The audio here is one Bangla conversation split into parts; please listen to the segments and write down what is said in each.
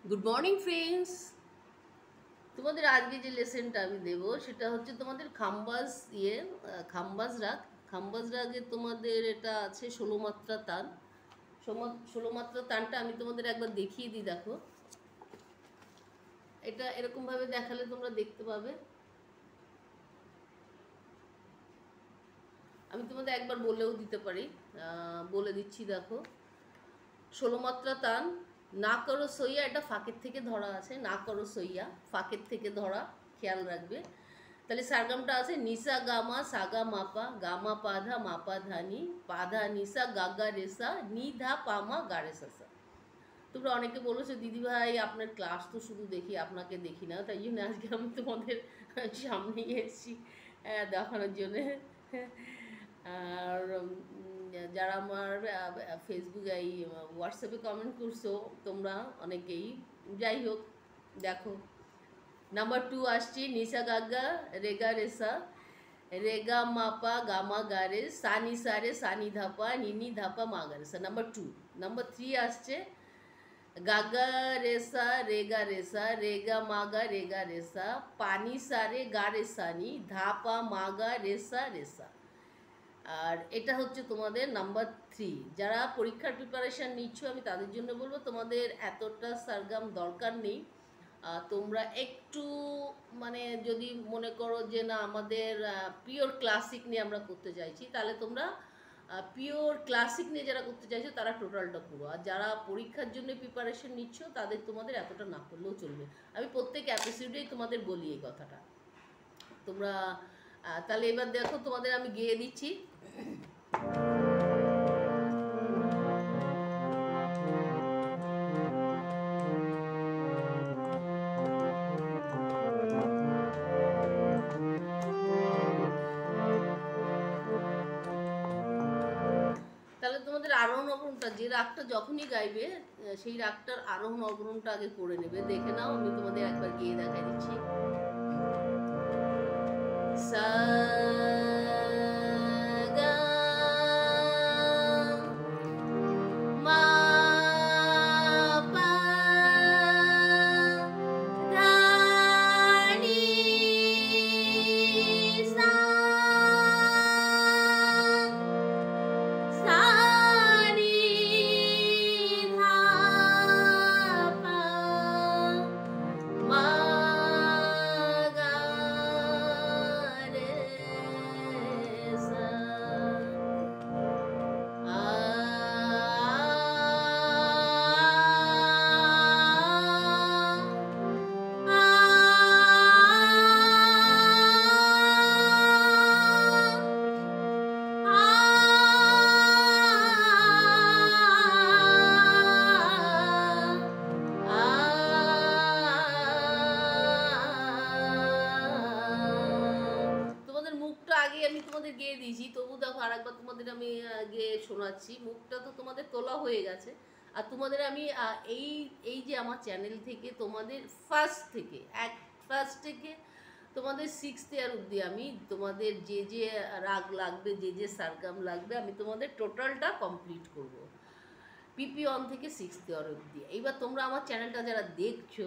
Good morning friends. তোমাদের আজকে যে লেসনটা আমি দেবো সেটা হচ্ছে তোমাদের খাম্বাজ খাম্বাজ রাগ। খাম্বাজ রাগে তোমাদের এটা আছে 16 মাত্রা তান। 16 মাত্রা তানটা আমি তোমাদের একবার দেখিয়ে দিই। দেখো, এটা এরকমভাবে দেখালে তোমরা দেখতে পাবে। আমি তোমাদের একবার বলেও দিতে পারি, বলে দিচ্ছি। দেখো, 16 মাত্রা তান, না করো সইয়া, এটা ফাঁকের থেকে ধরা আছে। না করো সইয়া, ফাঁকের থেকে ধরা, খেয়াল রাখবে। তাহলে সারগামটা আছে নিসা গামা সাগা মাপা, গামা পাধা মাপা ধানি, পাধা নিসা গাগা রেসা, নি ধা পামা গারে সাসা। তোমরা অনেকে বলেছো দিদিভাই আপনার ক্লাস তো শুধু দেখি, আপনাকে দেখি না। তাই জন্য আজকে আমি তোমাদের সামনে এসেছি দেখানোর জন্যে। আর যারা আমার ফেসবুকে এই হোয়াটসঅ্যাপে কমেন্ট করছো তোমরা অনেকেই, যাই হোক দেখো, নাম্বার 2 আসছে নিসা গাগা রেগা রেসা, রেগা মাপা গামা গারে, সানি সারে সানি ধাপা, নিনি ধাপা মা গারেসা, নাম্বার 2। নাম্বার 3 আসছে গাগা রেসা রেগা রেসা, রেগা মাগা রেগা রেসা, পানি সারে গারে সানি, ধাপা মাগা রেসা রেসা। আর এটা হচ্ছে তোমাদের নাম্বার 3। যারা পরীক্ষার প্রিপারেশান নিচ্ছ আমি তাদের জন্য বলবো তোমাদের এতটা সারগাম দরকার নেই। তোমরা একটু মানে যদি মনে করো যে না আমাদের পিওর ক্লাসিক নিয়ে আমরা করতে চাইছি, তাহলে তোমরা পিওর ক্লাসিক নিয়ে যারা করতে চাইছো তারা টোটালটা পুরো। আর যারা পরীক্ষার জন্য প্রিপারেশন নিচ্ছ তাদের তোমাদের এতটা না করলেও চলবে। আমি প্রত্যেক এপিসোডেই তোমাদের বলি এই কথাটা। তোমরা তাহলে এবার দেখো, তোমাদের আমি গেয়ে দিচ্ছি। তাহলে তোমাদের আরোহণ অবরোহণটা, যে রাগটা যখনই গাইবে সেই রাগটার আরোহণ অবরোহণটা আগে করে নেবে। দেখে নাও, আমি তোমাদের একবার গিয়ে দেখাই দিচ্ছি। সা গা মা পা ধা নি সা, সা নি ধা পা মা গা রে সা, আ তোমাদের মুখটা আগে আমি তোমাদের গেয়ে দিয়েছি, তবু দেখো আরেকবার তোমাদের আমি গেয়ে শোনাচ্ছি। মুখটা তো তোমাদের তোলা হয়ে গেছে। আর তোমাদের আমি এই এই যে আমার চ্যানেল থেকে তোমাদের ফার্স্ট থেকে তোমাদের 6th ইয়ার অবধি আমি তোমাদের যে যে রাগ লাগবে, যে যে সারগাম লাগবে, আমি তোমাদের টোটালটা কমপ্লিট করব পিপি 1 থেকে 6th ইয়ার অবধি। এইবার তোমরা আমার চ্যানেলটা যারা দেখছো,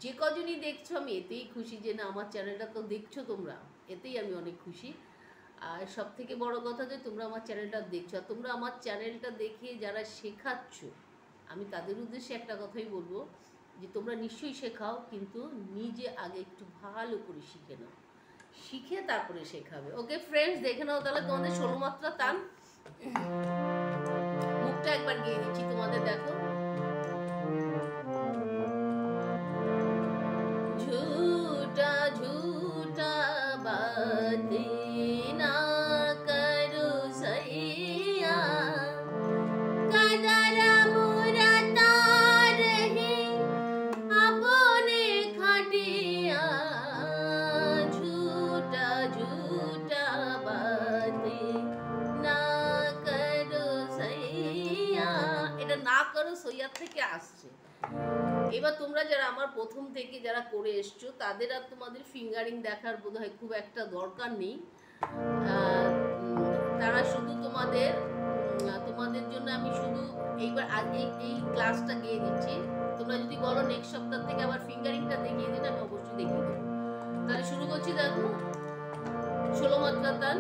যে কজনই দেখছো, আমি এতেই খুশি যে না আমার চ্যানেলটা তো দেখছো তোমরা, এতেই আমি অনেক খুশি। আর সব থেকে বড় কথা যে তোমরা আমার চ্যানেলটা দেখছো, আর তোমরা আমার চ্যানেলটা দেখে যারা শেখাচ্ছ, আমি তাদের উদ্দেশ্যে একটা কথাই বলবো যে তোমরা নিশ্চয়ই শেখাও, কিন্তু নিজে আগে একটু ভালো করে শিখে নাও, শিখে তারপরে শেখাবে। ওকে ফ্রেন্ডস, দেখে নাও তাহলে তোমাদের 16 মাত্রা তান। মুখটা একবার গিয়ে দিচ্ছি তোমাদের, দেখো। झूठा झूठा बातें ना करो सैया, कदर मुरता रहे अपने खटिया, झूठा झूठा बातें ना करो सैया। এটা না করো সইয়া থেকে আসছে। এবার তোমরা যারা আমার প্রথম থেকে যারা করে এসছো তাদের আর তোমাদের ফিঙ্গারিং দেখার বোধহয় খুব একটা দরকার নেই। তারা শুধু তোমাদের জন্য আমি শুধু এইবার আজ এই ক্লাসটা গিয়ে দিচ্ছি। তোমরা যদি বলো নেক্সট সপ্তাহ থেকে আবার ফিঙ্গারিংটা দেখিয়ে দিন, আমি অবশ্যই দেখিয়ে দেবো। তাহলে শুরু করছি, দেখো 16 মাত্রা তান।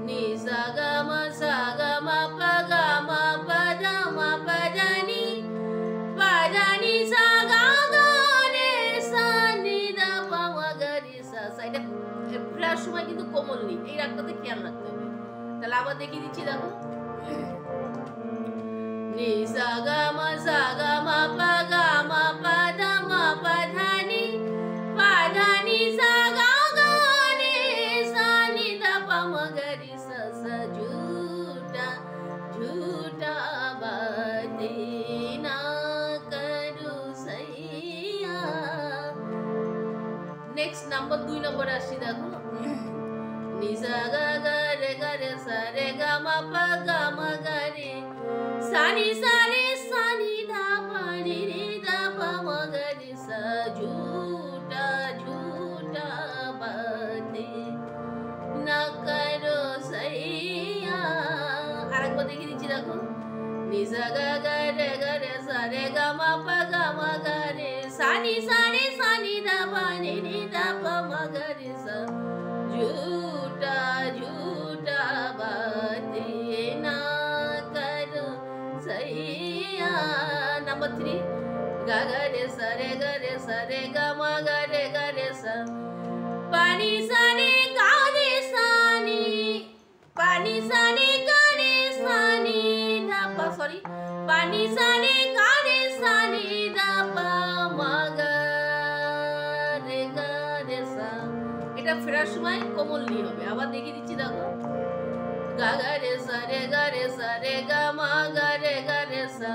নি সা গা মা পা গা মা পা দা মা পা দা নি সা গা গা রে সা নি দা পা মা গা রে সা। এটা প্রায় সময় কিন্তু কোমল নি, এই রাগটাতে খেয়াল রাখতে হবে। তাহলে আবার দেখিয়ে দিচ্ছি, দেখো নি সা গা মা পা গা মা পা দা মা পা ধা নি সা গা গা রে সা নি দা পা মা গা রে সা সা ঝুটা ঝুটা বাতে না করো সইয়া। নেক্সট নাম্বার 2 নম্বরে আসছি, দেখো নি সা গা গা রে সা রে গা মা পা গা মা গা রে সা নি দা পা রে দা পা মা গা রে সা ঝুটা ঝুটা বাতে না করো সইয়া। আরেকবার দেখিয়ে দিচ্ছি, দেখো নি সা গা গা রে সা রে গা মা পা গা মা গা রে সা নি দা পা রে দা পা মা গা রে সা ঝুটা ঝুটা বাতে না করো সইয়া। নাম্বার 3 গা গা রে সা রে গা মা গা রে সা পানি সা রে গা রে সা নি পানি সা রে গা রে সা নি দা পা সরি পানি সা রে গা রে সা নি দা পা মা গা রে সা। এটা ফেরার সময় কোমল নি হবে। আবার দেখিয়ে দিচ্ছি, দেখো গা গা রে সা রে গা মা গা রে সা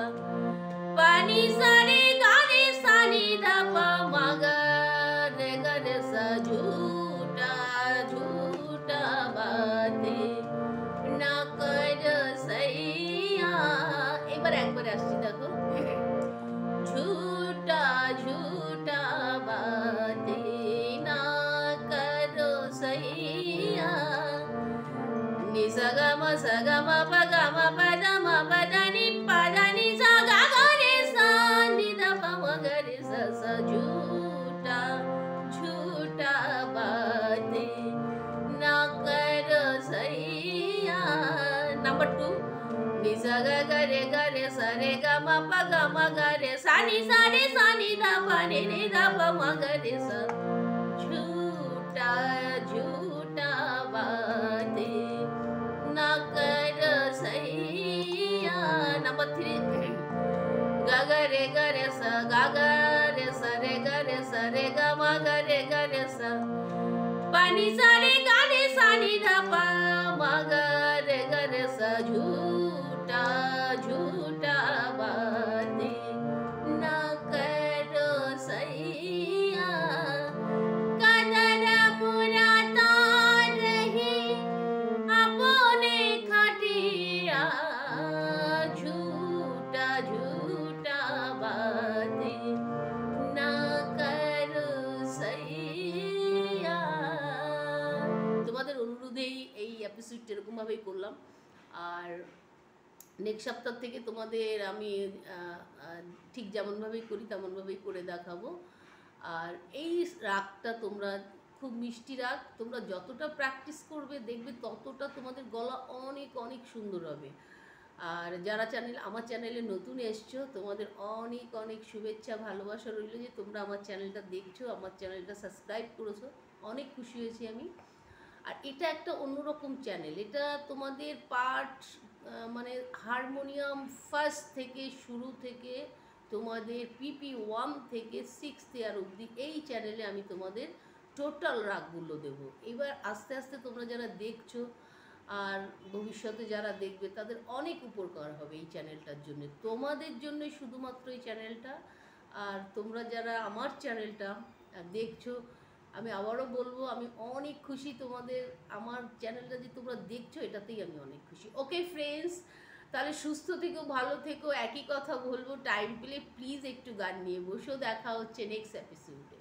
পানি সা রে গা রে সা নি দা পা মা গা রে সা ঝুটা ঝুটা বাতে না করো সইয়া। এবার একবারে আসছি, দেখো ঝুটা ঝুটা বাতে না করো সইয়া। নি সা গা মা পা গা মা পা দা মা পা দা নি সা গা গা রে সা নি দা পা মা গা রে সা সা ঝুটা ঝুটা বাতে না করো সইয়া। নাম্বার 2 নি সা গা রে সা রে গা মা পা গা মা গা রে সা নি দা পা রে দা পা মা গা রে সা ঝুটা ঝুটা বাতে না করো সইয়া। নাম্বার 3 গা গা রে সা রে গা মা গা রে সা পানি সা রে গা রে সা নি দা পা মা গা রে সা ঝুটা ঝুটা বাতে না করো সইয়া। কদর পুরাতা রহি আপনে খাটিয়া ঝুটা ঝুটা বাতে না করো সইয়া। তোমাদের অনুরোধেই এই এপিসোডটা এরকমভাবেই করলাম। আর নেক্সট সপ্তাহ থেকে তোমাদের আমি ঠিক যেমনভাবেই করি তেমনভাবেই করে দেখাবো। আর এই রাগটা তোমরা খুব মিষ্টি রাগ, তোমরা যতটা প্র্যাকটিস করবে দেখবে ততটা তোমাদের গলা অনেক অনেক সুন্দর হবে। আর যারা আমার চ্যানেলে নতুন এসছো তোমাদের অনেক অনেক শুভেচ্ছা ভালোবাসা রইল যে তোমরা আমার চ্যানেলটা দেখছো, আমার চ্যানেলটা সাবস্ক্রাইব করেছো, অনেক খুশি হয়েছি আমি। আর এটা একটা অন্যরকম চ্যানেল, এটা তোমাদের পার্ট মানে হারমোনিয়াম ফার্স্ট থেকে শুরু থেকে তোমাদের PP1 থেকে 6th ইয়ার অবধি এই চ্যানেলে আমি তোমাদের টোটাল রাগগুলো দেবো। এবার আস্তে আস্তে তোমরা যারা দেখছো আর ভবিষ্যতে যারা দেখবে তাদের অনেক উপকার হবে এই চ্যানেলটার জন্য, তোমাদের জন্যই শুধুমাত্র এই চ্যানেলটা। আর তোমরা যারা আমার চ্যানেলটা দেখছো আমি আবারও বলবো আমি অনেক খুশি তোমাদের আমার চ্যানেলটা যে তোমরা দেখছো এটাতেই আমি অনেক খুশি। ওকে ফ্রেন্ডস, তাহলে সুস্থ থেকো, ভালো থেকো। একই কথা বলবো, টাইম পেলে প্লিজ একটু গান নিয়ে বসো। দেখা হচ্ছে নেক্সট এপিসোডে।